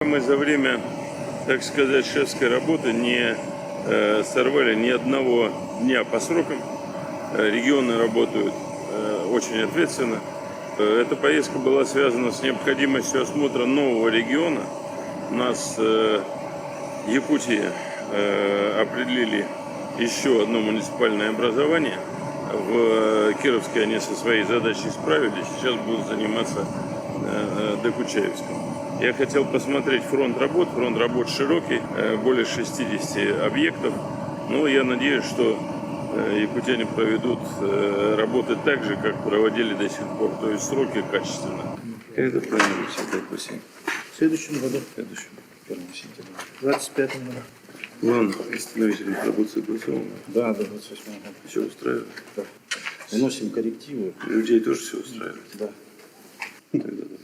Мы за время, так сказать, шефской работы не сорвали ни одного дня по срокам. Регионы работают очень ответственно. Эта поездка была связана с необходимостью осмотра нового региона. У нас Якутии определили еще одно муниципальное образование. В Кировске они со своей задачей справились. Сейчас будут заниматься Докучаевском. Я хотел посмотреть фронт работ. Фронт работ широкий, более 60 объектов. Но я надеюсь, что якутяне проведут работы так же, как проводили до сих пор. То есть сроки качественно. Когда планируете отдать бассейн? В следующем году. В следующем. 1 сентября. 25 году. Главное, восстановительных работ согласовано. Да, до 28 года. Все устраивает? Да. Вносим коррективы. Людей тоже все устраивает? Да. Тогда добре.